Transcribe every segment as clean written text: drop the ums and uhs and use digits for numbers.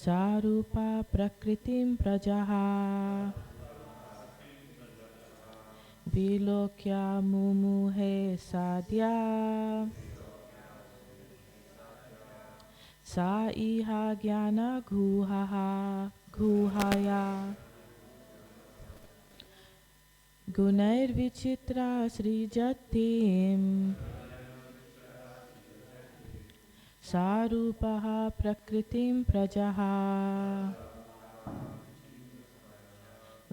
Sarupa prakritim prajaha Vilokya mumuhe sadhya Sa iha jnana guhaya Gunair vichitra srijatim Sarupaha prakritim prajaha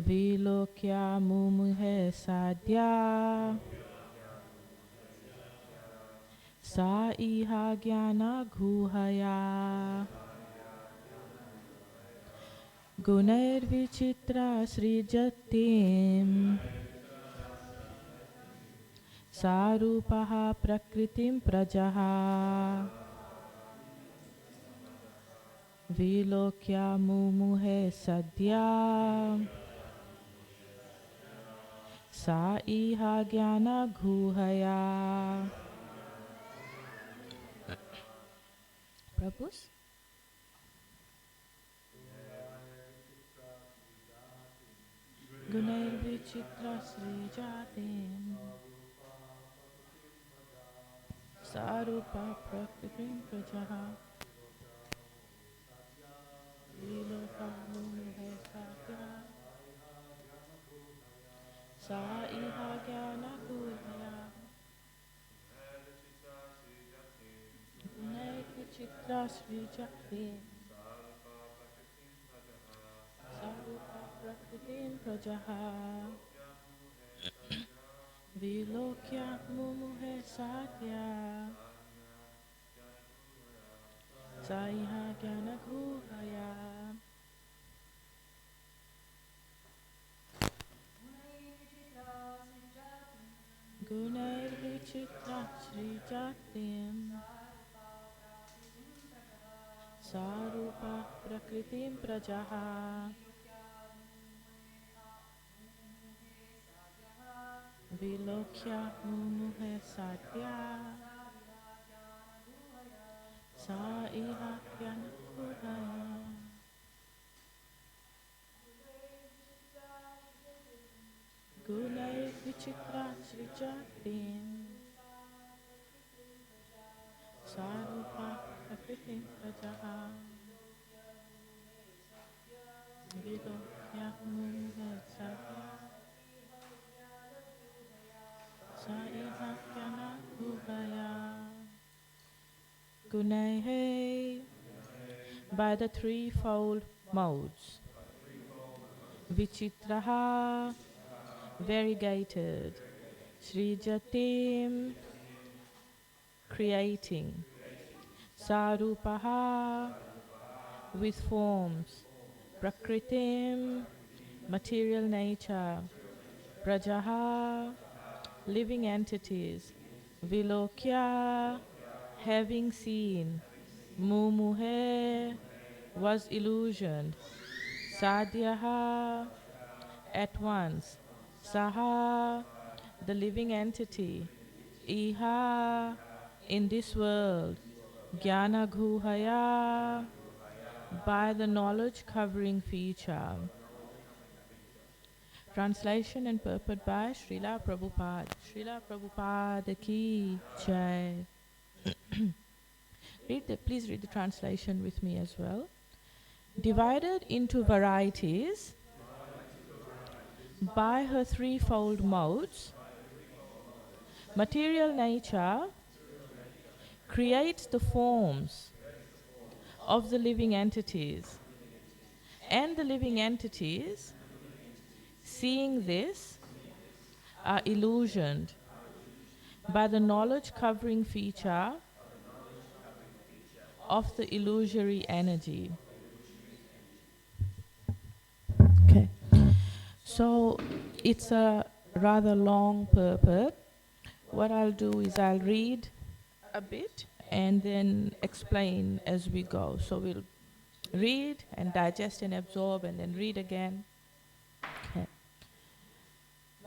Vilokya mumuhe sadhya Sa iha jnana guhaya Gunair vichitra srijatim Sarupaha prakritim prajaha Vilokya mumuhe sadhya Sa iha jnana guhaya. Prabhus? Gunair vichitra srijatim Sarupa prakritim prajaha Vilokya mumuhe sadhya Sa iha jnana guhaya Gunair vichitra srijatim Sarupa prakritim prajaha Vilokya mumuhe sadhya Sa iha jnana guhaya. Gunair vichitra srijatim Sarupa prakritim prajaha Vilokya mumuhe sadhya Sa iha jnana guhaya. Gunair vichitra srijatim Sarupa prakritim prajaha Vilokya mumuhe sadhya Sa iha jnana guhaya. Gunaihe by the threefold modes. Vichitraha variegated. Srijatim creating. Sarupaha with forms. Prakritim material nature. Prajaha living entities. Vilokya having seen. Mumuhe was illusioned. Sadhyaha at once. Saha the living entity. Iha in this world. Jnana guhaya by the knowledge covering feature. Translation and purport by Srila Prabhupada. Srila Prabhupada ki jai. Please read the translation with me as well. Divided into varieties by her threefold modes, material nature creates the forms of the living entities, and the living entities, seeing this, are illusioned by the knowledge covering feature of the illusory energy. Okay. So it's a rather long purport. What I'll do is I'll read a bit and then explain as we go. So we'll read and digest and absorb and then read again. Okay.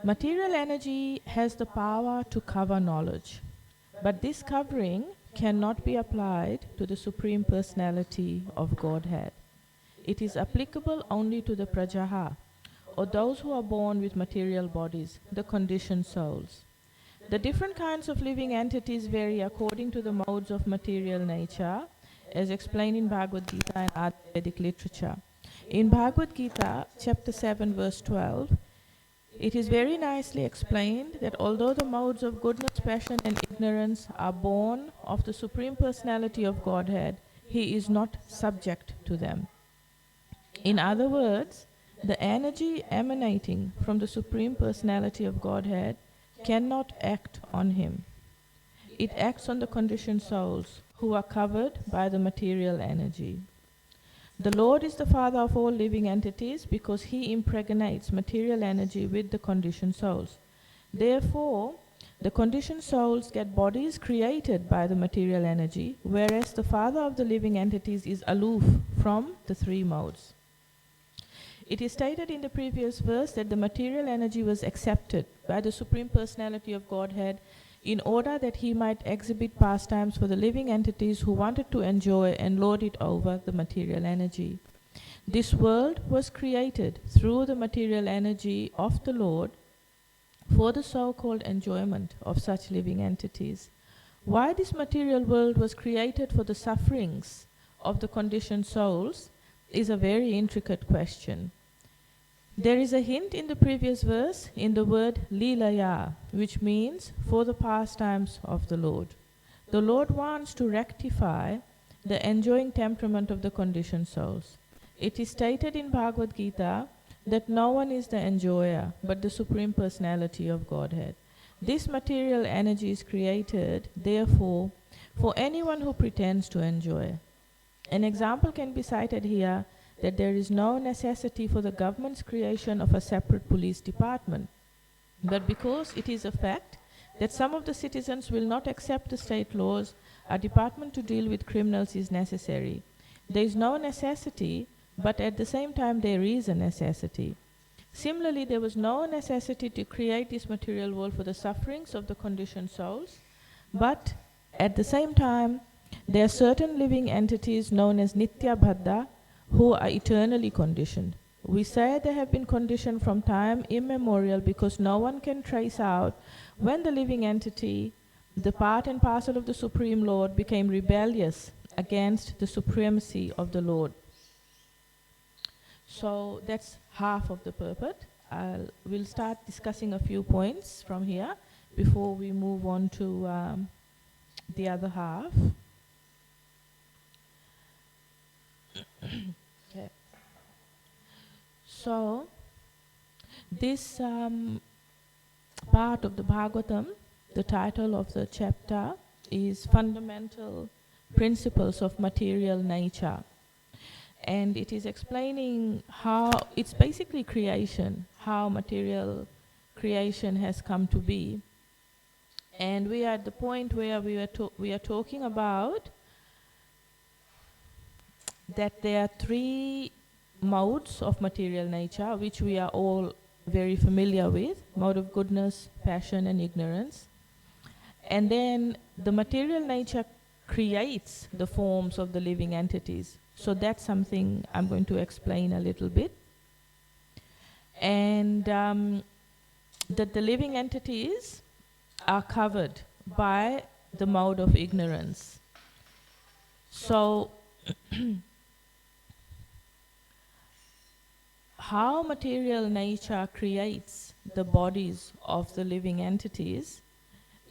Material energy has the power to cover knowledge, but this covering cannot be applied to the Supreme Personality of Godhead. It is applicable only to the prajaha, or those who are born with material bodies, the conditioned souls. The different kinds of living entities vary according to the modes of material nature, as explained in Bhagavad Gita and other Vedic literature. In Bhagavad Gita, chapter 7, verse 12, it is very nicely explained that although the modes of goodness, passion, and ignorance are born of the Supreme Personality of Godhead, he is not subject to them. In other words, the energy emanating from the Supreme Personality of Godhead cannot act on him. It acts on the conditioned souls who are covered by the material energy. The Lord is the Father of all living entities because he impregnates material energy with the conditioned souls. Therefore, the conditioned souls get bodies created by the material energy, whereas the Father of the living entities is aloof from the three modes. It is stated in the previous verse that the material energy was accepted by the Supreme Personality of Godhead in order that he might exhibit pastimes for the living entities who wanted to enjoy and lord it over the material energy. This world was created through the material energy of the Lord for the so-called enjoyment of such living entities. Why this material world was created for the sufferings of the conditioned souls is a very intricate question. There is a hint in the previous verse in the word Leelaya, which means for the pastimes of the Lord. The Lord wants to rectify the enjoying temperament of the conditioned souls. It is stated in Bhagavad Gita that no one is the enjoyer but the Supreme Personality of Godhead. This material energy is created, therefore, for anyone who pretends to enjoy. An example can be cited here that there is no necessity for the government's creation of a separate police department. But because it is a fact that some of the citizens will not accept the state laws, a department to deal with criminals is necessary. There is no necessity, but at the same time there is a necessity. Similarly, there was no necessity to create this material world for the sufferings of the conditioned souls, but at the same time, there are certain living entities known as Nitya Bhaddha who are eternally conditioned. We say they have been conditioned from time immemorial because no one can trace out when the living entity, the part and parcel of the Supreme Lord, became rebellious against the supremacy of the Lord. So that's half of the purport. We'll start discussing a few points from here before we move on to the other half. Okay. So this part of the Bhagavatam, the title of the chapter is Fundamental Principles of Material Nature. And it is explaining how, it's basically creation, how material creation has come to be. And we are at the point where we are talking about that there are three modes of material nature, which we are all very familiar with: mode of goodness, passion, and ignorance. And then the material nature creates the forms of the living entities. So that's something I'm going to explain a little bit. And that the living entities are covered by the mode of ignorance. So how material nature creates the bodies of the living entities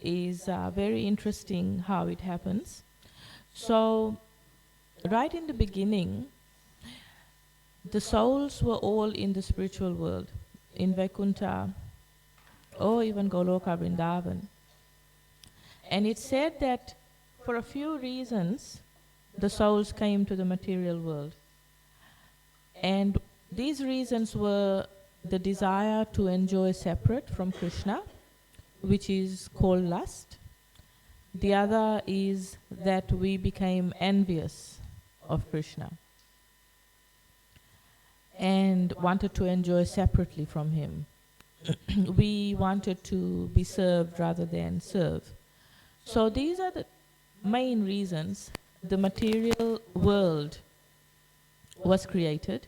is very interesting how it happens. So right in the beginning, the souls were all in the spiritual world, in Vaikuntha, or even Goloka Vrindavan. And it's said that for a few reasons, the souls came to the material world. And these reasons were the desire to enjoy separate from Krishna, which is called lust. The other is that we became envious of Krishna and wanted to enjoy separately from him. We wanted to be served rather than serve. So these are the main reasons the material world was created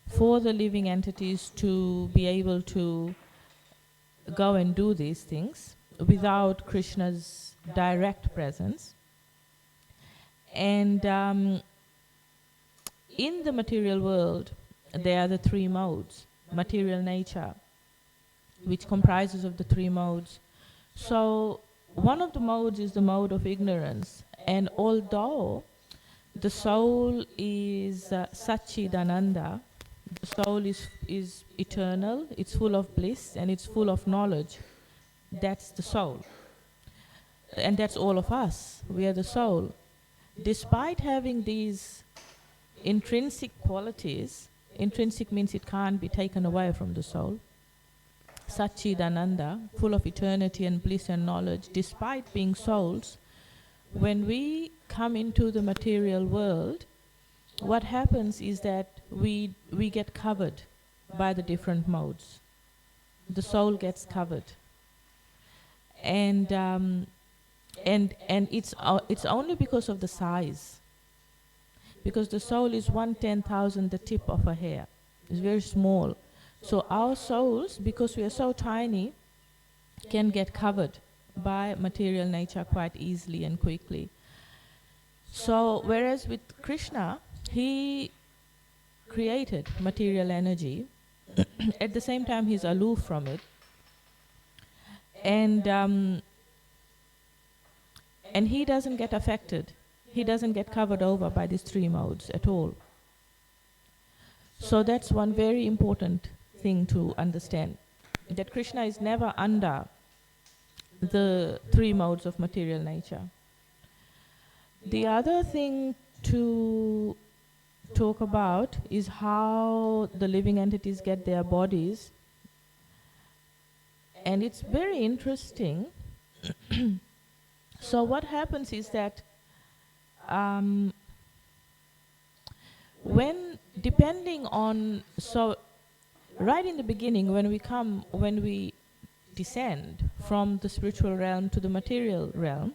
for the living entities to be able to go and do these things without Krishna's direct presence. And in the material world, there are the three modes, material nature, which comprises of the three modes. So one of the modes is the mode of ignorance. And although the soul is Satchidananda, the soul is eternal, it's full of bliss, and it's full of knowledge. That's the soul. And that's all of us. We are the soul. Despite having these intrinsic qualities, intrinsic means it can't be taken away from the soul, Satchidananda, full of eternity and bliss and knowledge, despite being souls, when we come into the material world, what happens is that we get covered by the different modes. The soul gets covered. And it's only because of the size. Because the soul is 1/10,000 the tip of a hair. It's very small. So our souls, because we are so tiny, can get covered by material nature quite easily and quickly. So whereas with Krishna, he created material energy. At the same time, he's aloof from it. And he doesn't get affected. He doesn't get covered over by these three modes at all. So that's one very important thing to understand, that Krishna is never under the three modes of material nature. The other thing to talk about is how the living entities get their bodies. And it's very interesting. So what happens is that depending on, so right in the beginning, when we descend from the spiritual realm to the material realm,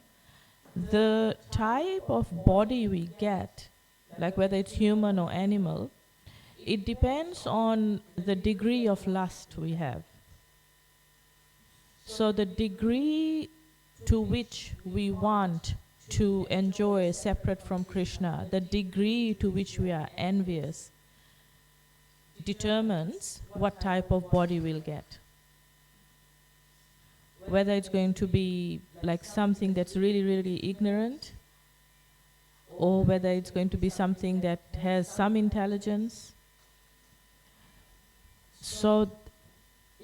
the type of body we get, like whether it's human or animal, it depends on the degree of lust we have. So the degree to which we want to enjoy separate from Krishna, the degree to which we are envious, determines what type of body we'll get. Whether it's going to be like something that's really, really ignorant, or whether it's going to be something that has some intelligence. So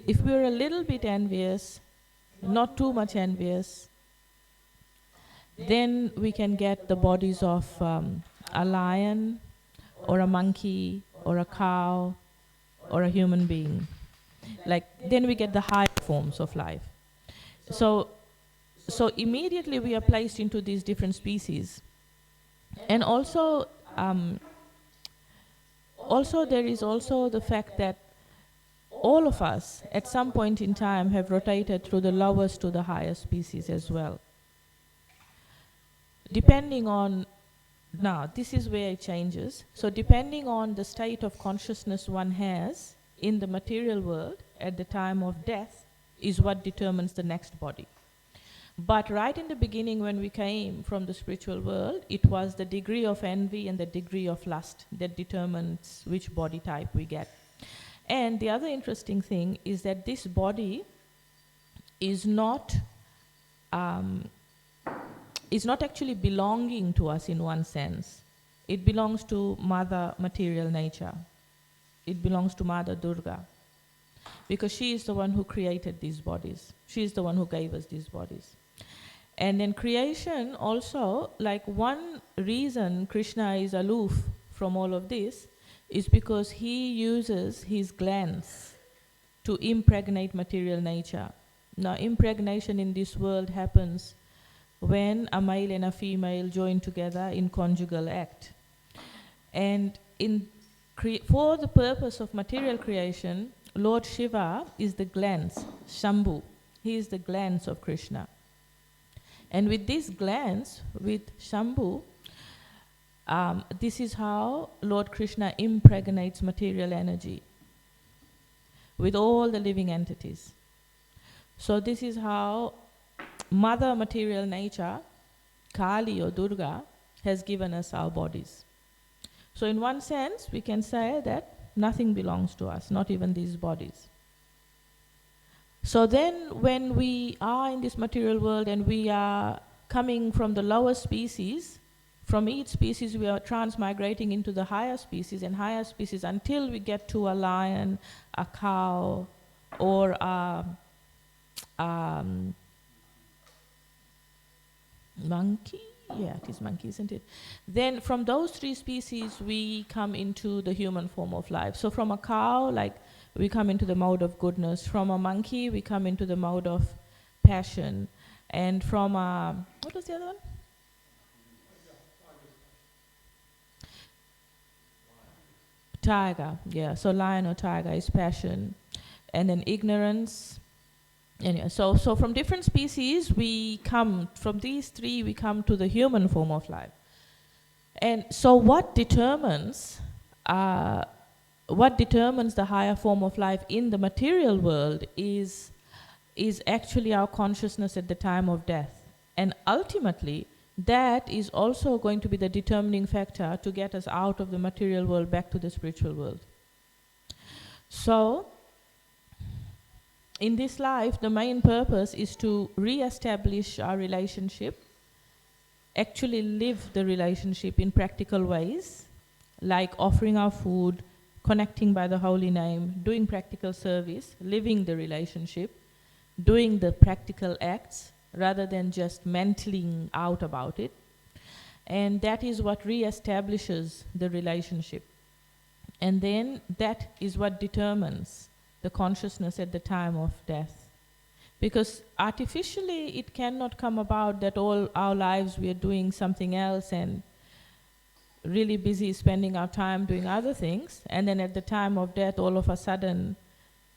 if we're a little bit envious, not too much envious, then we can get the bodies of a lion, or a monkey, or a cow, or a human being. Like, then we get the higher forms of life. So immediately we are placed into these different species. And also there is also the fact that all of us at some point in time have rotated through the lowest to the highest species as well. Depending on, now this is where it changes. So depending on the state of consciousness one has in the material world at the time of death is what determines the next body. But right in the beginning, when we came from the spiritual world, it was the degree of envy and the degree of lust that determines which body type we get. And the other interesting thing is that this body is not actually belonging to us in one sense. It belongs to Mother Material Nature. It belongs to Mother Durga. Because she is the one who created these bodies. She is the one who gave us these bodies. And then creation also, like one reason Krishna is aloof from all of this is because he uses his glands to impregnate material nature. Now, impregnation in this world happens when a male and a female join together in conjugal act. And for the purpose of material creation, Lord Shiva is the glands, Shambhu. He is the glands of Krishna. And with these glands, with Shambhu, This is how Lord Krishna impregnates material energy with all the living entities. So this is how Mother Material Nature, Kali or Durga, has given us our bodies. So in one sense, we can say that nothing belongs to us, not even these bodies. So then when we are in this material world and we are coming from the lower species, from each species we are transmigrating into the higher species and higher species until we get to a lion, a cow, or a monkey. Yeah, it is monkey, isn't it? Then from those three species we come into the human form of life. So from a cow, like, we come into the mode of goodness. From a monkey, we come into the mode of passion. And from a, what was the other one? Tiger, yeah. So lion or tiger is passion. And then ignorance. Anyway, so from different species, we come, from these three, we come to the human form of life. And so what determines the higher form of life in the material world is actually our consciousness at the time of death. And ultimately, that is also going to be the determining factor to get us out of the material world back to the spiritual world. So, in this life, the main purpose is to re-establish our relationship, actually live the relationship in practical ways, like offering our food, connecting by the holy name, doing practical service, living the relationship, doing the practical acts, rather than just mentaling out about it. And that is what re-establishes the relationship. And then that is what determines the consciousness at the time of death. Because artificially it cannot come about that all our lives we are doing something else and really busy spending our time doing other things, and then at the time of death all of a sudden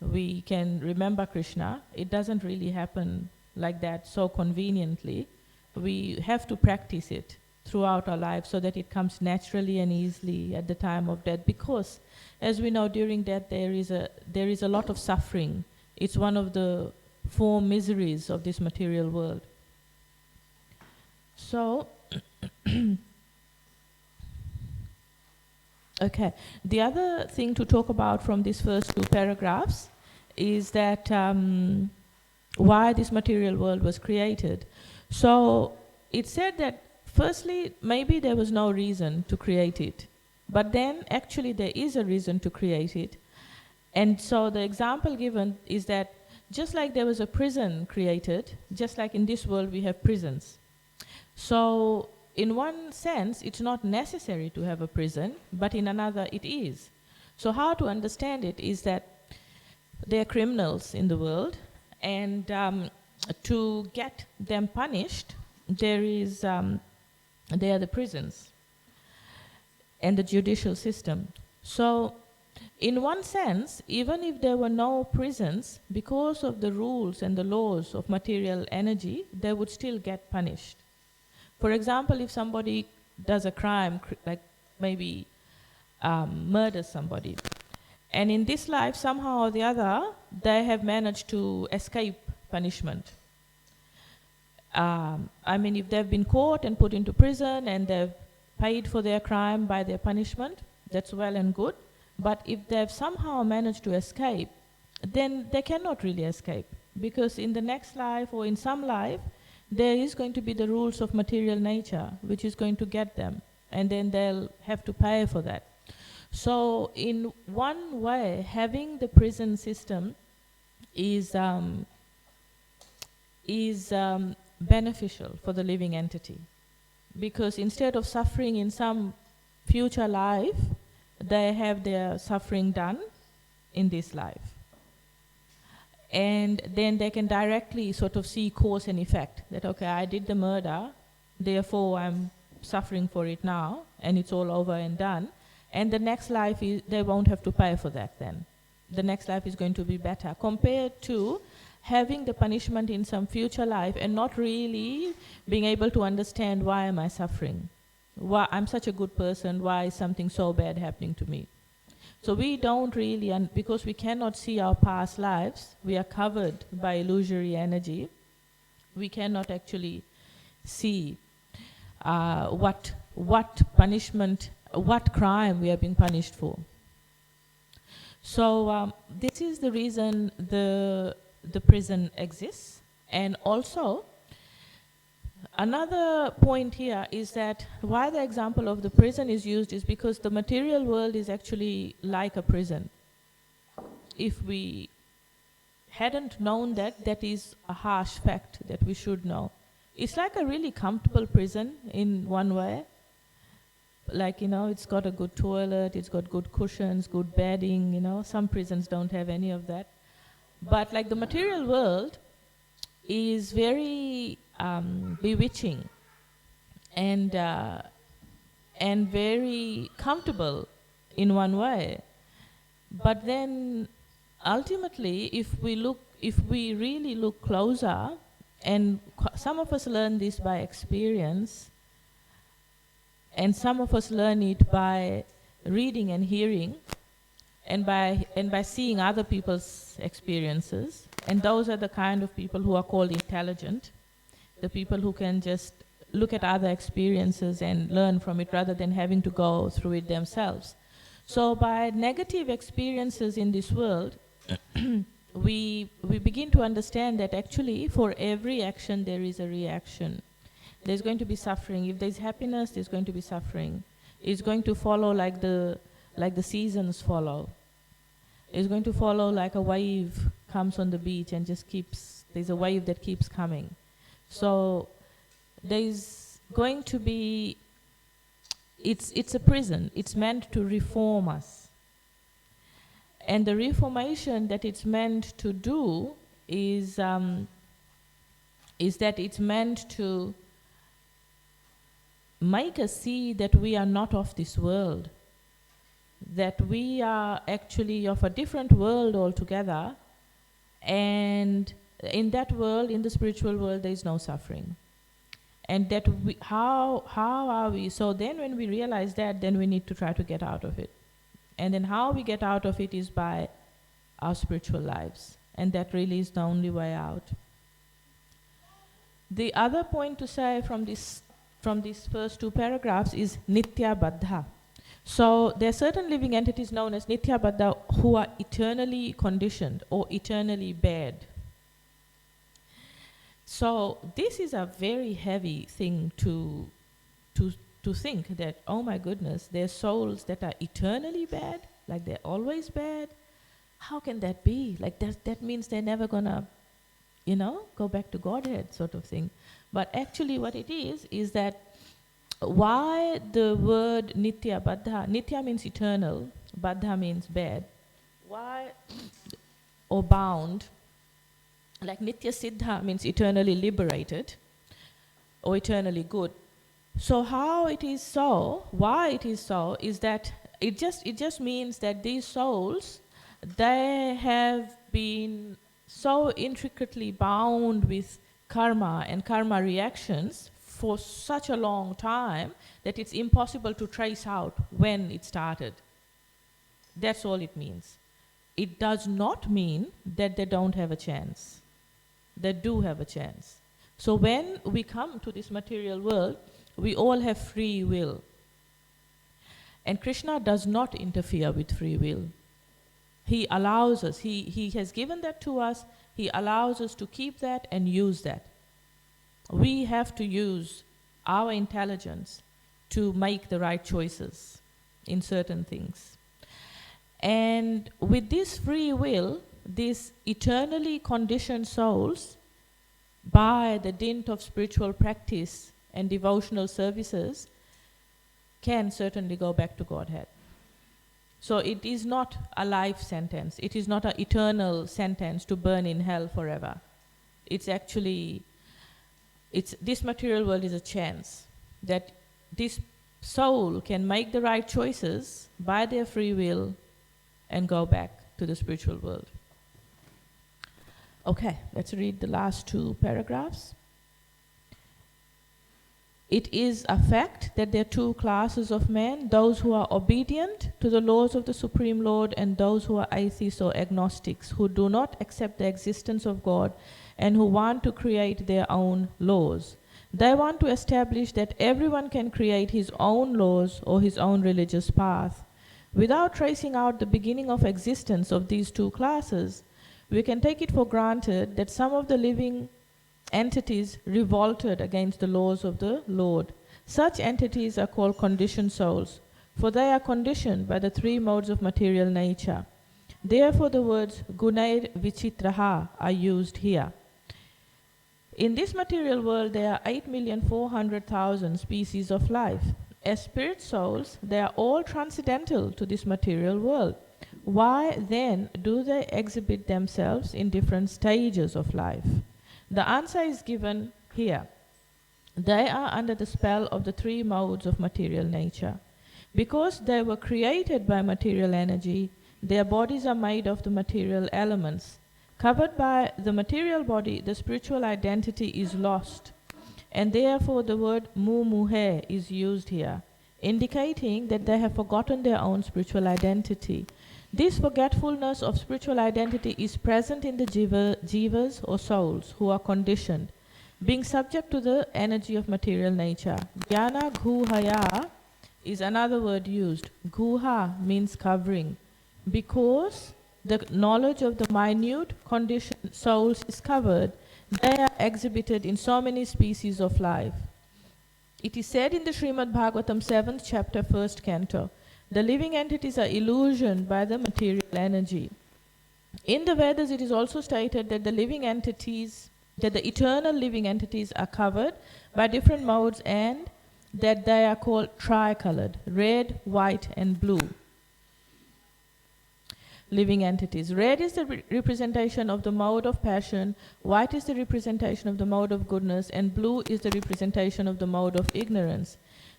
we can remember Krishna. It doesn't really happen like that so conveniently. We have to practice it throughout our lives so that it comes naturally and easily at the time of death, because as we know, during death there is a lot of suffering. It's one of the 4 miseries of this material world. So okay, the other thing to talk about from these first 2 paragraphs is that why this material world was created. So it said that firstly, maybe there was no reason to create it, but then actually there is a reason to create it. And so the example given is that just like there was a prison created, just like in this world we have prisons. So in one sense, it's not necessary to have a prison, but in another it is. So how to understand it is that there are criminals in the world, and to get them punished, there are the prisons and the judicial system. So in one sense, even if there were no prisons, because of the rules and the laws of material energy, they would still get punished. For example, if somebody does a crime, like maybe murders somebody, and in this life, somehow or the other, they have managed to escape punishment. I mean, if they've been caught and put into prison and they've paid for their crime by their punishment, that's well and good. But if they've somehow managed to escape, then they cannot really escape, because in the next life or in some life, there is going to be the rules of material nature, which is going to get them, and then they'll have to pay for that. So in one way, having the prison system is beneficial for the living entity, because instead of suffering in some future life, they have their suffering done in this life. And then they can directly sort of see cause and effect, that okay, I did the murder, therefore I'm suffering for it now, and it's all over and done. And the next life, they won't have to pay for that then. The next life is going to be better, compared to having the punishment in some future life and not really being able to understand why am I suffering. Why I'm such a good person, why is something so bad happening to me? So we don't really, because we cannot see our past lives, we are covered by illusory energy, we cannot actually see what punishment, what crime we are being punished for. So this is the reason the prison exists. And also, another point here is that why the example of the prison is used is because the material world is actually like a prison. If we hadn't known that, that is a harsh fact that we should know. It's like a really comfortable prison in one way. Like, it's got a good toilet, it's got good cushions, good bedding, Some prisons don't have any of that. But like the material world is very bewitching and very comfortable in one way. But then ultimately, if we really look closer, and some of us learn this by experience, and some of us learn it by reading and hearing, and by seeing other people's experiences. And those are the kind of people who are called intelligent, the people who can just look at other experiences and learn from it rather than having to go through it themselves. So by negative experiences in this world, we begin to understand that actually for every action there is a reaction. There's going to be suffering. If there's happiness, there's going to be suffering. It's going to follow like the seasons follow. It's going to follow like a wave comes on the beach and just there's a wave that keeps coming. So there's going to be, it's a prison. It's meant to reform us. And the reformation that it's meant to do is that it's meant to make us see that we are not of this world, that we are actually of a different world altogether, and in that world, in the spiritual world, there is no suffering. And that how are we? So then when we realize that, then we need to try to get out of it. And then how we get out of it is by our spiritual lives. And that really is the only way out. The other point to say from these first two paragraphs is Nitya Baddha. So there are certain living entities known as Nitya Baddha who are eternally conditioned or eternally bad. So this is a very heavy thing to think that, oh my goodness, there are souls that are eternally bad, like they're always bad. How can that be? Like that means they're never gonna, go back to Godhead sort of thing. But actually what it is that why the word Nitya Baddha, Nitya means eternal, Baddha means bad. Why, or bound, like Nitya Siddha means eternally liberated or eternally good. So how it is so, why it is so, is that it just means that these souls, they have been so intricately bound with karma and karma reactions for such a long time that it's impossible to trace out when it started. That's all it means. It does not mean that they don't have a chance. They do have a chance. So when we come to this material world, we all have free will. And Krishna does not interfere with free will. He allows us, he has given that to us, he allows us to keep that and use that. We have to use our intelligence to make the right choices in certain things. And with this free will, these eternally conditioned souls, by the dint of spiritual practice and devotional services, can certainly go back to Godhead. So it is not a life sentence. It is not an eternal sentence to burn in hell forever. It's actually, this material world is a chance that this soul can make the right choices by their free will and go back to the spiritual world. Okay, let's read the last two paragraphs. it is a fact that there are two classes of men, those who are obedient to the laws of the Supreme Lord and those who are atheists or agnostics, who do not accept the existence of God and who want to create their own laws. They want to establish that everyone can create his own laws or his own religious path. Without tracing out the beginning of existence of these two classes, we can take it for granted that some of the living entities revolted against the laws of the Lord. Such entities are called conditioned souls, for they are conditioned by the three modes of material nature. Therefore the words gunair vichitraha are used here. In this material world there are 8,400,000 species of life. As spirit souls, they are all transcendental to this material world. Why then do they exhibit themselves in different stages of life? The answer is given here. They are under the spell of the three modes of material nature. Because they were created by material energy, their bodies are made of the material elements. Covered by the material body, the spiritual identity is lost, and therefore the word mu-muhe is used here, indicating that they have forgotten their own spiritual identity. This forgetfulness of spiritual identity is present in the jivas or souls who are conditioned, being subject to the energy of material nature. Jnana guhaya is another word used. Guha means covering. Because the knowledge of the minute conditioned souls is covered, they are exhibited in so many species of life. It is said in the Srimad Bhagavatam 7th chapter 1st canto, the living entities are illusioned by the material energy. In the Vedas it is also stated that the living entities, that the eternal living entities are covered by different modes and that they are called tricolored, red, white and blue. Living entities. Red is the representation of the mode of passion, white is the representation of the mode of goodness, and blue is the representation of the mode of ignorance.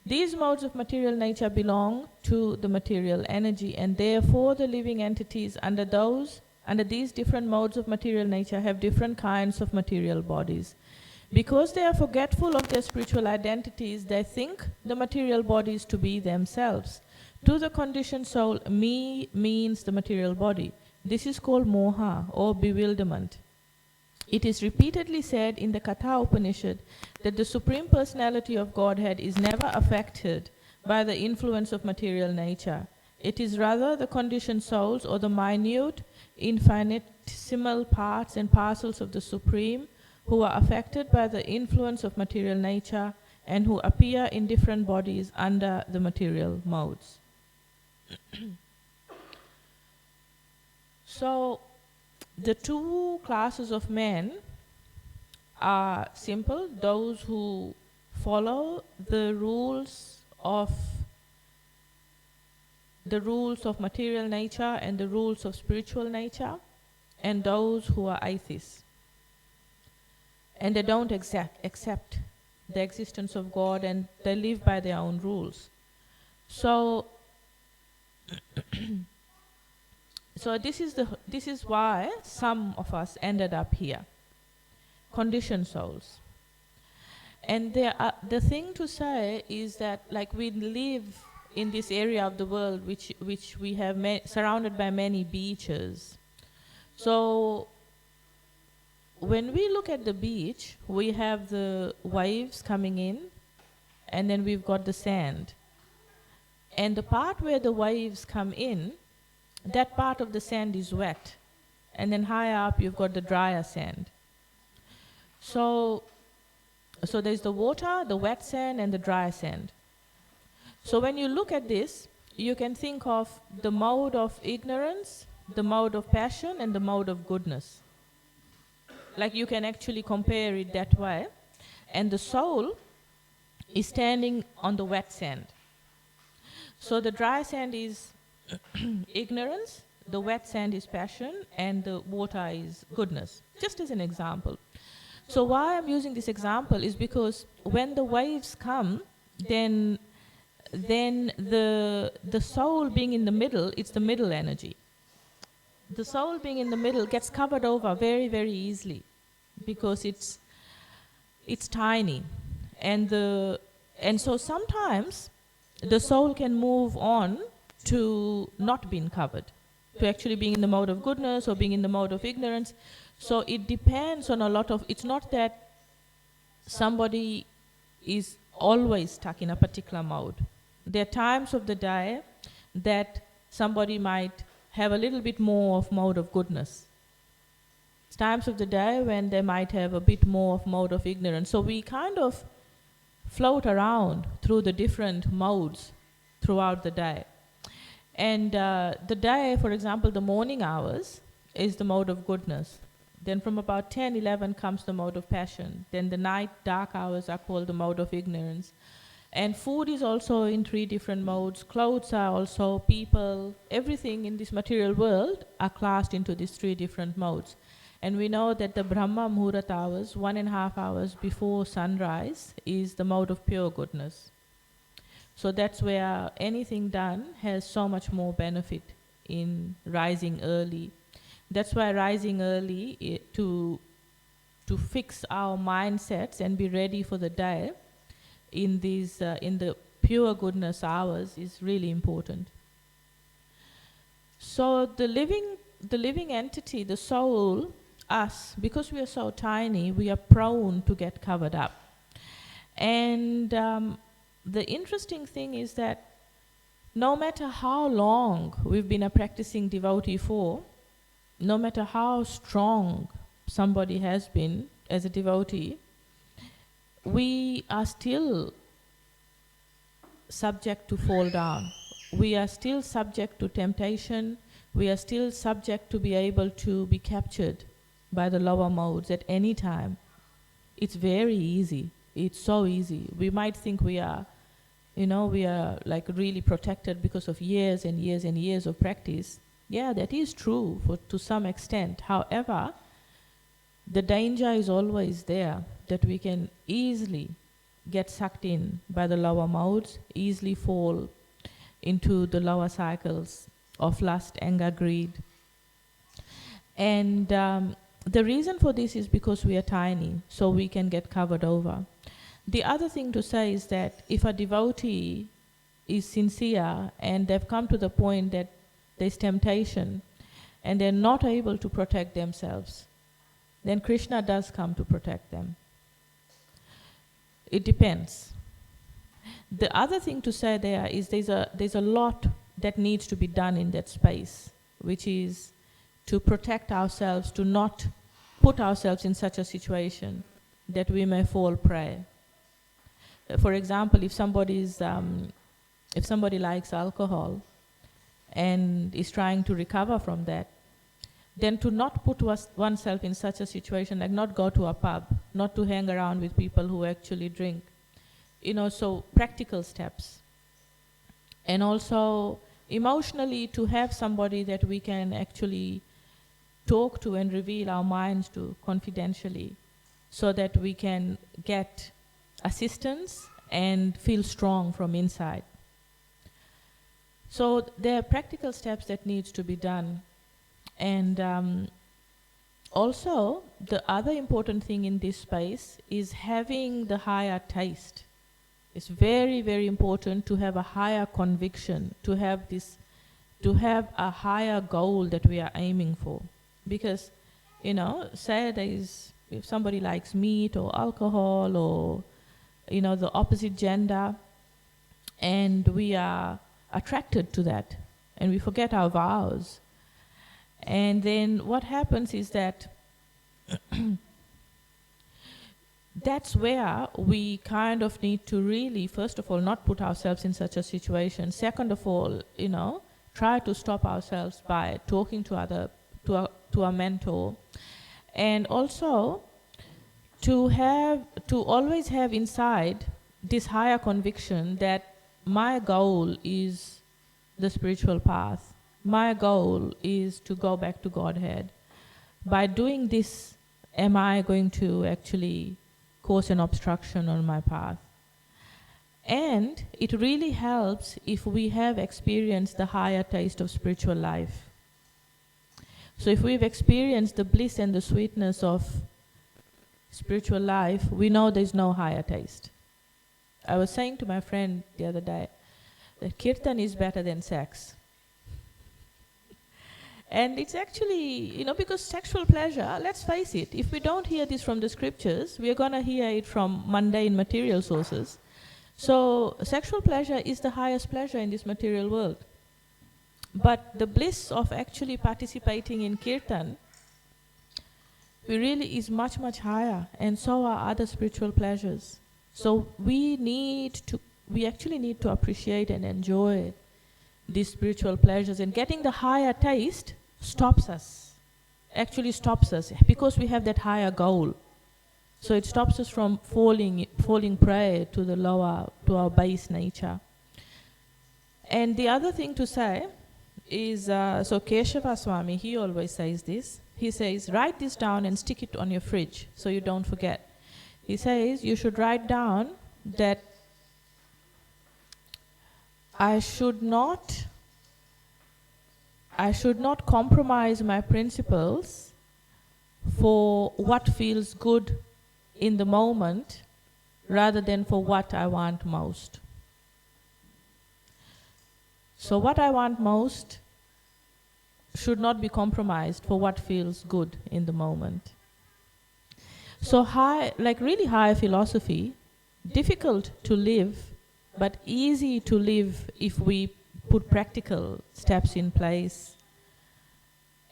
These modes of material nature belong to the material energy, and therefore the living entities under these different modes of material nature have different kinds of material bodies. Because they are forgetful of their spiritual identities, they think the material bodies to be themselves. To the conditioned soul, me means the material body. This is called moha or bewilderment. It is repeatedly said in the Katha Upanishad that the Supreme Personality of Godhead is never affected by the influence of material nature. It is rather the conditioned souls or the minute, infinitesimal parts and parcels of the Supreme who are affected by the influence of material nature and who appear in different bodies under the material modes. So, the two classes of men are simple: those who follow the rules of material nature and the rules of spiritual nature, and those who are atheists. And they don't accept the existence of God and they live by their own rules. So so this is why some of us ended up here, conditioned souls. And the thing to say is that, like, we live in this area of the world which we have surrounded by many beaches. So when we look at the beach, we have the waves coming in, and then we've got the sand. And the part where the waves come in, that part of the sand is wet. And then higher up you've got the drier sand. So there's the water, the wet sand and the dry sand. So when you look at this, you can think of the mode of ignorance, the mode of passion and the mode of goodness. Like, you can actually compare it that way. And the soul is standing on the wet sand. So the dry sand is ignorance, the wet sand is passion, and the water is goodness, just as an example. So why I'm using this example is because when the waves come, then the soul being in the middle, it's the middle energy. The soul being in the middle gets covered over very, very easily because it's tiny. And the And so sometimes the soul can move on to not being covered, to actually being in the mode of goodness or being in the mode of ignorance. So it depends on a lot of, it's not that somebody is always stuck in a particular mode. There are times of the day that somebody might have a little bit more of mode of goodness. It's times of the day when they might have a bit more of mode of ignorance. So we kind of float around through the different modes throughout the day. And the day, for example, the morning hours is the mode of goodness. Then from about 10, 11 comes the mode of passion. Then the night, dark hours are called the mode of ignorance. And food is also in 3 different modes. Clothes are also, people, everything in this material world are classed into these 3 different modes. And we know that the Brahma Muhurat hours, 1.5 hours before sunrise, is the mode of pure goodness. So that's where anything done has so much more benefit in rising early. That's why rising early to fix our mindsets and be ready for the day in these in the pure goodness hours is really important. So the living entity, the soul, us, because we are so tiny, we are prone to get covered up. And the interesting thing is that no matter how long we've been a practicing devotee for, no matter how strong somebody has been as a devotee, we are still subject to fall down. We are still subject to temptation. We are still subject to be able to be captured by the lower modes at any time. It's very easy. It's so easy. We might think we are, we are like really protected because of years and years and years of practice. Yeah, that is true to some extent. However, the danger is always there that we can easily get sucked in by the lower modes, easily fall into the lower cycles of lust, anger, greed. And the reason for this is because we are tiny, so we can get covered over. The other thing to say is that if a devotee is sincere and they've come to the point that there's temptation and they're not able to protect themselves, then Krishna does come to protect them. It depends. The other thing to say there is there's a lot that needs to be done in that space, which is to protect ourselves, to not put ourselves in such a situation that we may fall prey. For example, if somebody likes alcohol and is trying to recover from that, then to not put oneself in such a situation, like not go to a pub, not to hang around with people who actually drink. So practical steps. And also emotionally to have somebody that we can actually talk to and reveal our minds to confidentially so that we can get assistance and feel strong from inside. So there are practical steps that needs to be done. And also, the other important thing in this space is having the higher taste. It's very, very important to have a higher conviction, to have a higher goal that we are aiming for. Because, say if somebody likes meat or alcohol or, the opposite gender, and we are attracted to that, and we forget our vows. And then what happens is that that's where we kind of need to really, first of all, not put ourselves in such a situation. Second of all, try to stop ourselves by talking to a mentor. And also to always have inside this higher conviction that my goal is the spiritual path. My goal is to go back to Godhead. By doing this, am I going to actually cause an obstruction on my path? And it really helps if we have experienced the higher taste of spiritual life. So if we've experienced the bliss and the sweetness of spiritual life, we know there's no higher taste. I was saying to my friend the other day that kirtan is better than sex. And it's actually, because sexual pleasure, let's face it, if we don't hear this from the scriptures, we are going to hear it from mundane material sources. So sexual pleasure is the highest pleasure in this material world. But the bliss of actually participating in kirtan really is much, much higher, and so are other spiritual pleasures. So we actually need to appreciate and enjoy these spiritual pleasures, and getting the higher taste actually stops us, because we have that higher goal. So it stops us from falling prey to our base nature. And the other thing to say is, so Keshava Swami, he always says this. He says, write this down and stick it on your fridge so you don't forget. He says, you should write down that I should not compromise my principles for what feels good in the moment rather than for what I want most. So what I want most should not be compromised for what feels good in the moment. So really high philosophy, difficult to live, but easy to live if we put practical steps in place.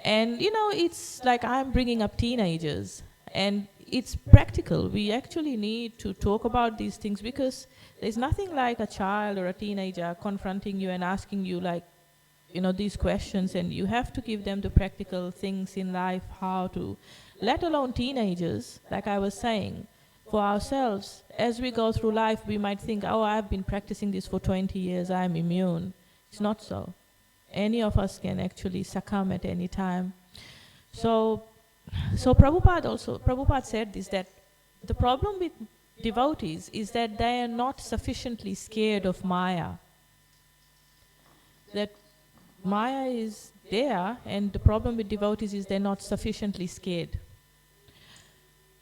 And it's like I'm bringing up teenagers, and it's practical. We actually need to talk about these things, because there's nothing like a child or a teenager confronting you and asking you these questions, and you have to give them the practical things in life, how to, let alone teenagers, like I was saying. For ourselves, as we go through life, we might think, oh, I've been practicing this for 20 years, I'm immune. It's not so. Any of us can actually succumb at any time. So Prabhupada said this, that the problem with devotees is that they are not sufficiently scared of Maya. That Maya is there, and the problem with devotees is they're not sufficiently scared.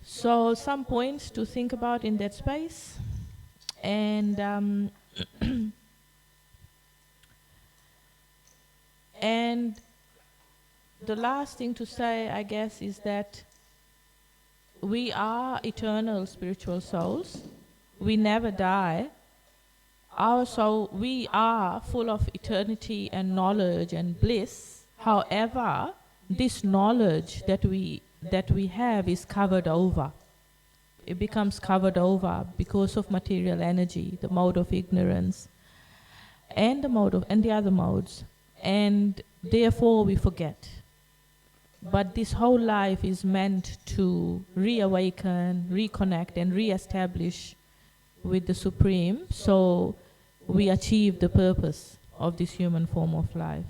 So some points to think about in that space. And and the last thing to say, I guess, is that we are eternal spiritual souls. We never die. Our soul, we are full of eternity and knowledge and bliss. However, this knowledge that we have is covered over. It becomes covered over because of material energy, the mode of ignorance, and the other modes. And therefore we forget. But this whole life is meant to reawaken, reconnect, and re-establish with the Supreme, so we achieve the purpose of this human form of life.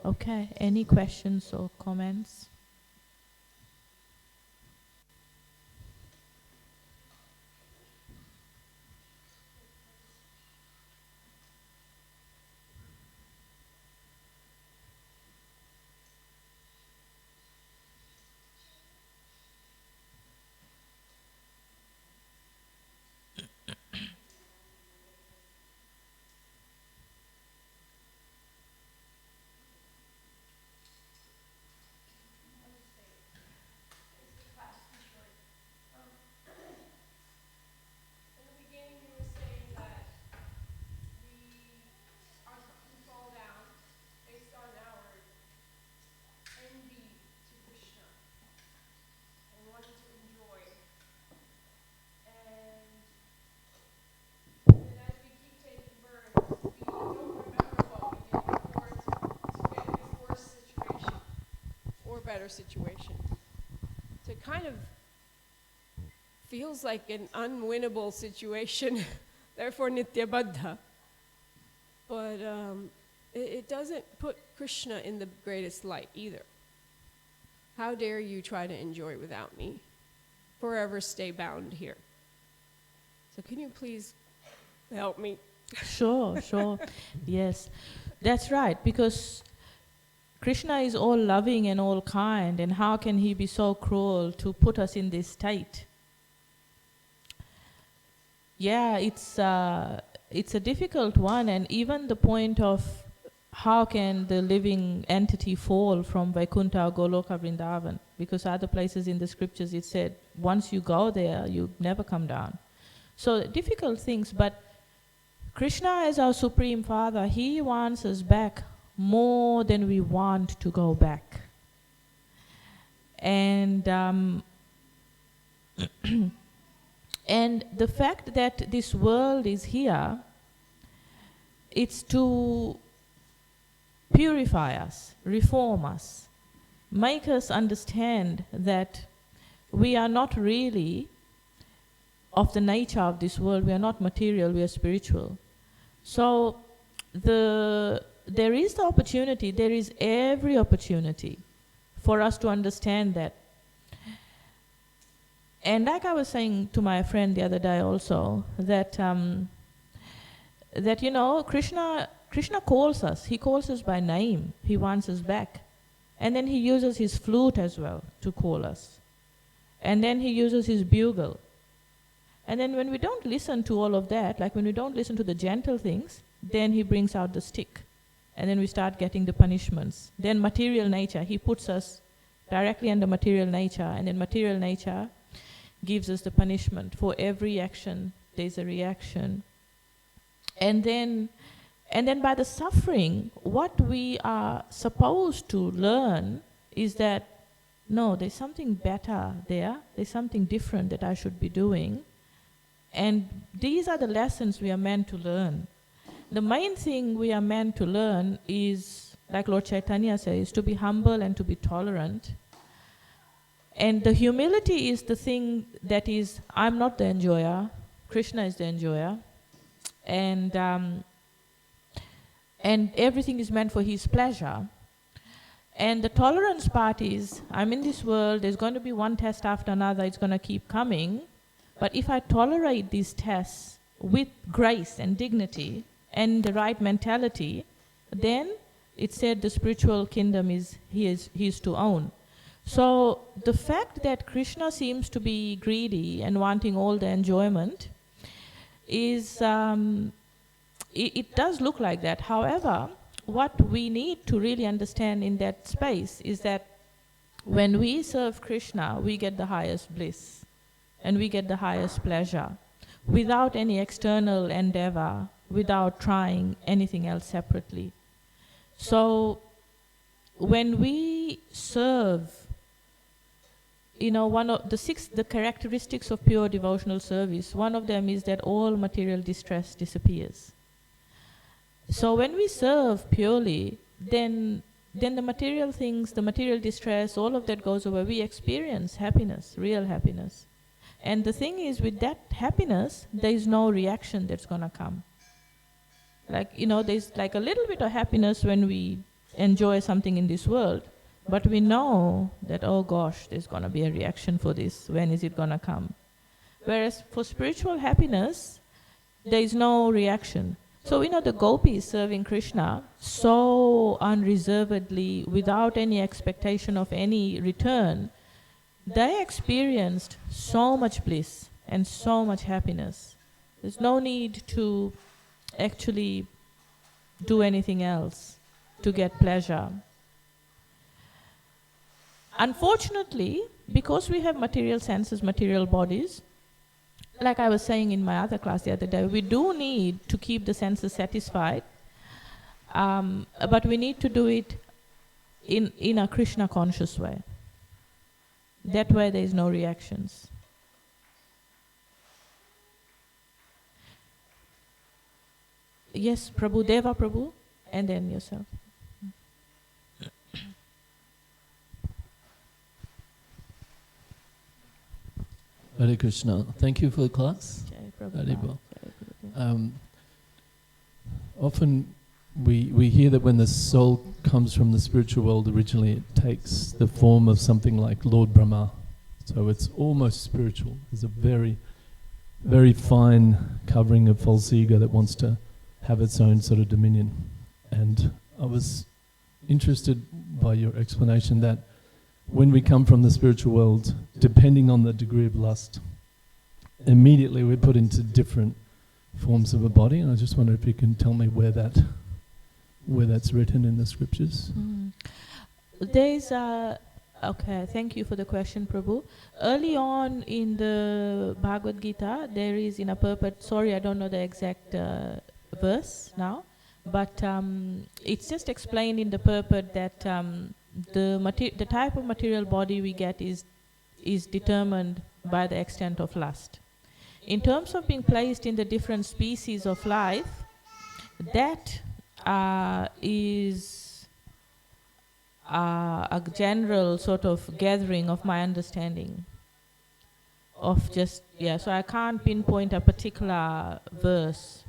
Okay, any questions or comments? Better situation. So it kind of feels like an unwinnable situation, therefore nitya baddha. But it doesn't put Krishna in the greatest light either. How dare you try to enjoy without me? Forever stay bound here. So can you please help me? Sure. Yes, that's right, because Krishna is all loving and all kind, and how can he be so cruel to put us in this state? yeah, it's a difficult one, and even the point of how can the living entity fall from Vaikuntha or Goloka Vrindavan? Because other places in the scriptures it said, once you go there, you never come down. So difficult things, but Krishna as our Supreme Father, He wants us back more than we want to go back. And and the fact that this world is here, it's to purify us, reform us, make us understand that we are not really of the nature of this world. We are not material, we are spiritual. So there is the opportunity, there is every opportunity for us to understand that. And like I was saying to my friend the other day also, that you know, Krishna calls us. He calls us by name. He wants us back. And then he uses his flute as well to call us. And then he uses his bugle. And then when we don't listen to all of that, like when we don't listen to the gentle things, then he brings out the stick. And then we start getting the punishments. Then material nature, he puts us directly under material nature, and then material nature gives us the punishment. For every action, there's a reaction. And then by the suffering, what we are supposed to learn is that, no, there's something better there. There's something different that I should be doing. And these are the lessons we are meant to learn. The main thing we are meant to learn is, like Lord Chaitanya says, to be humble and to be tolerant. And the humility is the thing that is, I'm not the enjoyer, Krishna is the enjoyer. And everything is meant for his pleasure. And the tolerance part is, I'm in this world, there's going to be one test after another, it's going to keep coming. But if I tolerate these tests with grace and dignity and the right mentality, then it said the spiritual kingdom is his to own. So the fact that Krishna seems to be greedy and wanting all the enjoyment is, it does look like that. However, what we need to really understand in that space is that when we serve Krishna, we get the highest bliss and we get the highest pleasure without any external endeavor, without trying anything else separately. So when we serve, you know, one of the characteristics of pure devotional service, one of them is that all material distress disappears. So when we serve purely, then the material things, the material distress, all of that goes away. We experience happiness, real happiness. And the thing is, with that happiness, there is no reaction that's going to come. Like, you know, there's like a little bit of happiness when we enjoy something in this world, but we know that, oh gosh, there's going to be a reaction for this. When is it going to come? Whereas for spiritual happiness, there is no reaction. So we know the gopis serving Krishna so unreservedly, without any expectation of any return, they experienced so much bliss and so much happiness. There's no need to actually do anything else to get pleasure. Unfortunately, because we have material senses, material bodies, like I was saying in my other class the other day, we do need to keep the senses satisfied, but we need to do it in a Krishna conscious way. That way there is no reactions. Yes, Prabhu, Deva Prabhu, and then yourself. Hare Krishna. Thank you for the class. Jai Often we hear that when the soul comes from the spiritual world, originally it takes the form of something like Lord Brahma. So it's almost spiritual. There's a very, very fine covering of false ego that wants to have its own sort of dominion. And I was interested by your explanation that when we come from the spiritual world, depending on the degree of lust immediately we're put into different forms of a body, and I just wonder if you can tell me where that's written in the scriptures. There's okay, thank you for the question, Prabhu. Early on in the Bhagavad Gita, there is in a purport, sorry I don't know the exact verse now, but it's just explained in the purport that the type of material body we get is determined by the extent of lust. In terms of being placed in the different species of life, that is a general sort of gathering of my understanding of just, so I can't pinpoint a particular verse.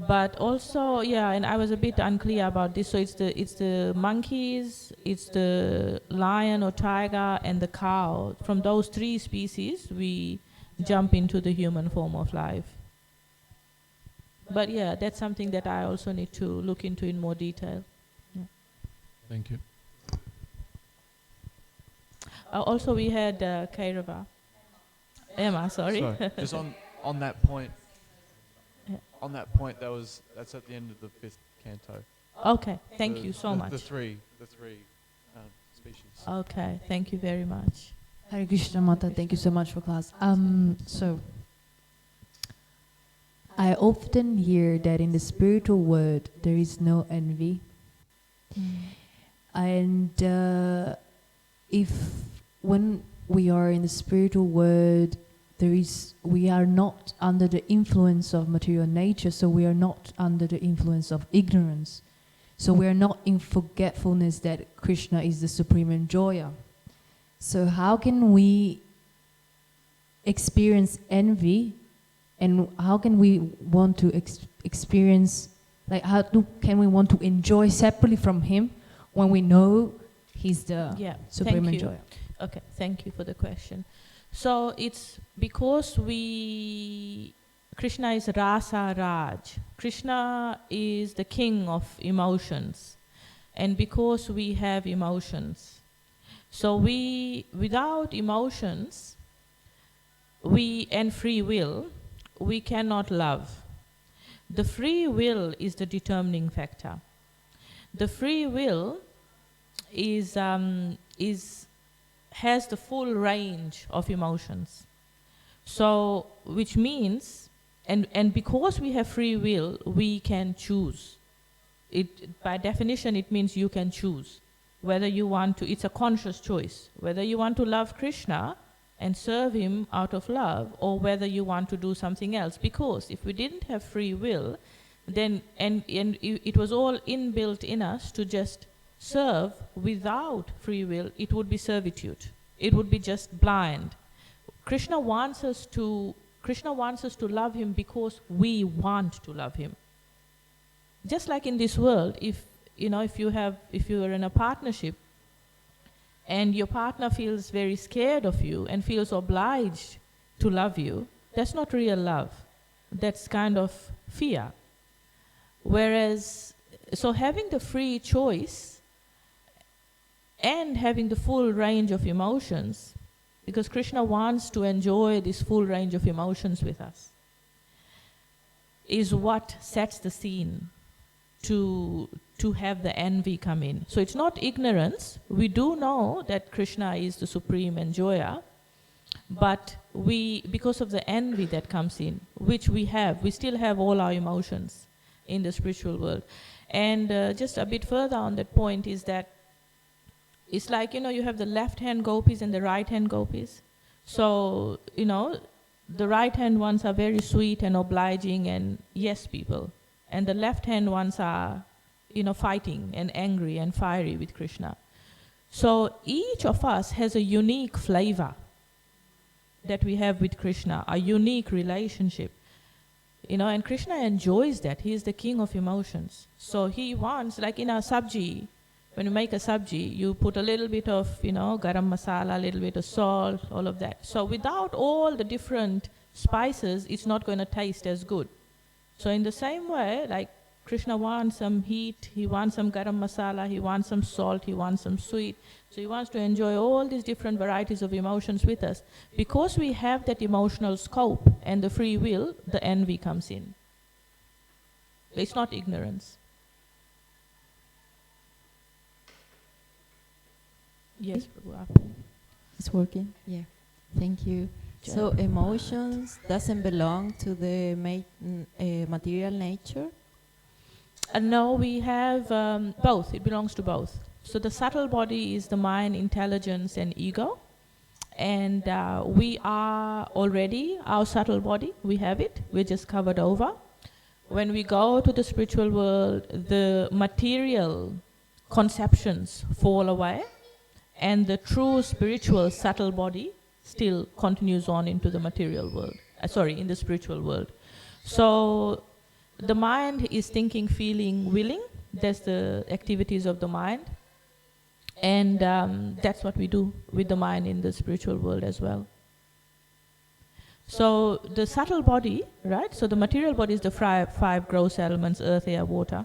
But also, and I was a bit unclear about this, so it's the monkeys, it's the lion or tiger, and the cow. From those three species, we jump into the human form of life. But that's something that I also need to look into in more detail. Thank you. Also, we had Kairava. Emma, sorry. Just on that point. On that point, that's at the end of the 5th canto. Okay, thank you so much. The three species. Okay, thank you very much. Hare Krishna Mata, thank you so much for class. So I often hear that in the spiritual world there is no envy. And if when we are in the spiritual world, we are not under the influence of material nature, so we are not under the influence of ignorance. So we are not in forgetfulness that Krishna is the supreme enjoyer. So how can we experience envy, and how can we want to experience, like can we want to enjoy separately from him when we know he's the supreme enjoyer? Okay, thank you for the question. So it's because Krishna is Rasa Raj. Krishna is the king of emotions. And because we have emotions, so without emotions, and free will, we cannot love. The free will is the determining factor. The free will has the full range of emotions. So, which means, and because we have free will, we can choose. By definition, it means you can choose whether you want to, it's a conscious choice, whether you want to love Krishna and serve him out of love, or whether you want to do something else. Because if we didn't have free will, then, and it was all inbuilt in us to just serve without free will, it would be servitude. It would be just blind. Krishna wants us to love him because we want to love him. Just like in this world, if you are in a partnership and your partner feels very scared of you and feels obliged to love you, that's not real love. That's kind of fear. Whereas, so having the free choice and having the full range of emotions, because Krishna wants to enjoy this full range of emotions with us, is what sets the scene to have the envy come in. So it's not ignorance. We do know that Krishna is the supreme enjoyer, but because of the envy that comes in, which we still have all our emotions in the spiritual world. And just a bit further on that point is that it's like, you have the left-hand gopis and the right-hand gopis. So, the right-hand ones are very sweet and obliging and yes people. And the left-hand ones are, fighting and angry and fiery with Krishna. So each of us has a unique flavor that we have with Krishna, a unique relationship. And Krishna enjoys that. He is the king of emotions. So he wants, like in a sabji, when you make a sabji, you put a little bit of, garam masala, a little bit of salt, all of that. So without all the different spices, it's not going to taste as good. So in the same way, like Krishna wants some heat, he wants some garam masala, he wants some salt, he wants some sweet. So he wants to enjoy all these different varieties of emotions with us. Because we have that emotional scope and the free will, the envy comes in. It's not ignorance. Yes, Prabhu. It's working? Yeah. Thank you. So emotions doesn't belong to the material nature? No, we have both. It belongs to both. So the subtle body is the mind, intelligence, and ego. And we are already our subtle body. We have it. We're just covered over. When we go to the spiritual world, the material conceptions fall away, and the true spiritual subtle body still continues on into the material world. In the spiritual world. So the mind is thinking, feeling, willing. That's the activities of the mind. And that's what we do with the mind in the spiritual world as well. So the subtle body, right? So the material body is the five gross elements, earth, air, water.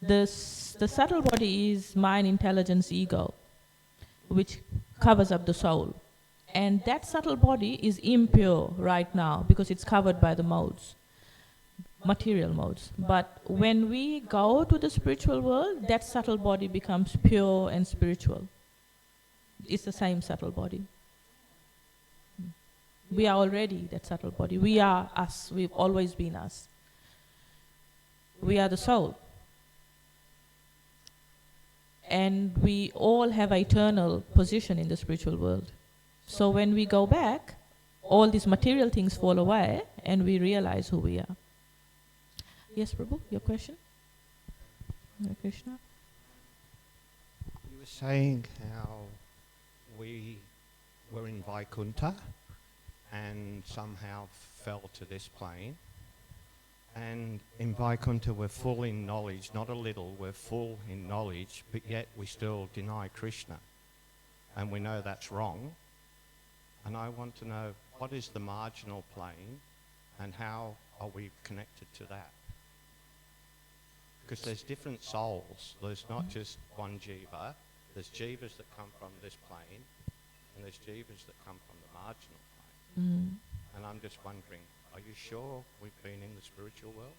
The subtle body is mind, intelligence, ego, which covers up the soul. And that subtle body is impure right now because it's covered by the modes, material modes. But when we go to the spiritual world, that subtle body becomes pure and spiritual. It's the same subtle body. We are already that subtle body. We are us. We've always been us. We are the soul. And we all have an eternal position in the spiritual world. So when we go back, all these material things fall away and we realize who we are. Yes, Prabhu, your question? Hare Krishna. You were saying how we were in Vaikuntha and somehow fell to this plane. And in Vaikuntha we're full in knowledge, not a little, we're full in knowledge, but yet we still deny Krishna. And we know that's wrong. And I want to know, what is the marginal plane and how are we connected to that? Because there's different souls. There's not just one jiva. There's jivas that come from this plane and there's jivas that come from the marginal plane. And I'm just wondering, are you sure we've been in the spiritual world?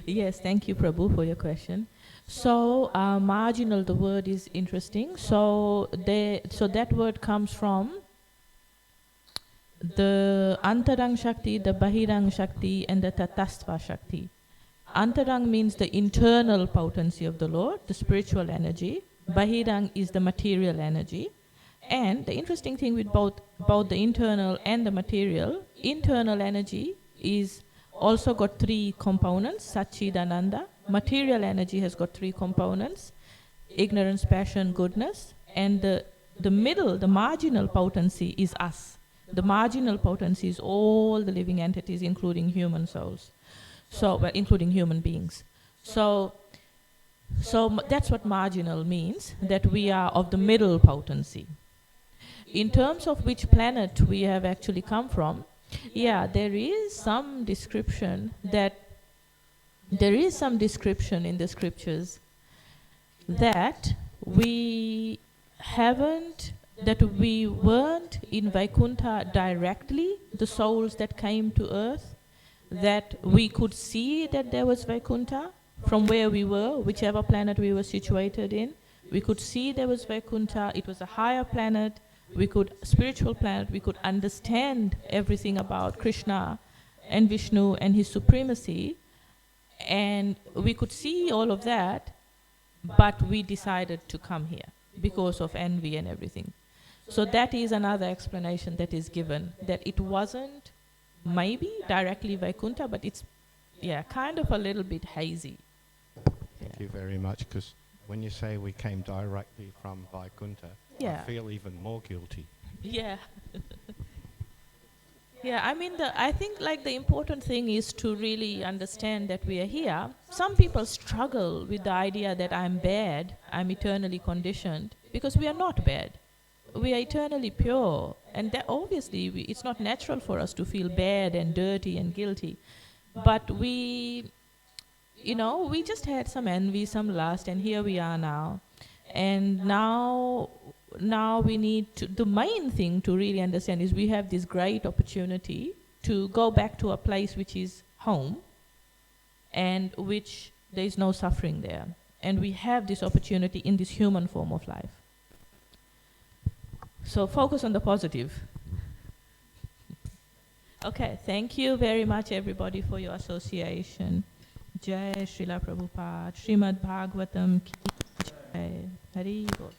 Yes, thank you, Prabhu, for your question. So, marginal, the word is interesting. So that word comes from the Antarang Shakti, the Bahirang Shakti, and the Tatastva Shakti. Antarang means the internal potency of the Lord, the spiritual energy. Bahirang is the material energy. And the interesting thing with both the internal and the material energy is also got three components, Satchidananda. Material energy has got three components, ignorance, passion, goodness. And the middle, the marginal potency is us. The marginal potency is all the living entities, including human souls. Including human beings. So that's what marginal means, that we are of the middle potency. In terms of which planet we have actually come from, there is some description in the scriptures that we weren't in Vaikuntha directly, the souls that came to earth, that we could see that there was Vaikuntha from where we were, whichever planet we were situated in. We could see there was Vaikuntha. It was a higher planet. Spiritual planet. We could understand everything about Krishna and Vishnu and his supremacy. And we could see all of that, but we decided to come here because of envy and everything. So that is another explanation that is given, that it wasn't maybe directly Vaikuntha, but it's kind of a little bit hazy. Thank you very much, because when you say we came directly from Vaikuntha, I feel even more guilty. Yeah. I think the important thing is to really understand that we are here. Some people struggle with the idea that I'm bad, I'm eternally conditioned, because we are not bad. We are eternally pure, and that obviously it's not natural for us to feel bad and dirty and guilty. But you know, we just had some envy, some lust, and here we are now. And now we need to, the main thing to really understand is we have this great opportunity to go back to a place which is home and which there is no suffering there. And we have this opportunity in this human form of life. So focus on the positive. Okay, thank you very much everybody for your association. Jai Srila Prabhupada, Srimad Bhagavatam Ki Jai. Hari Bol.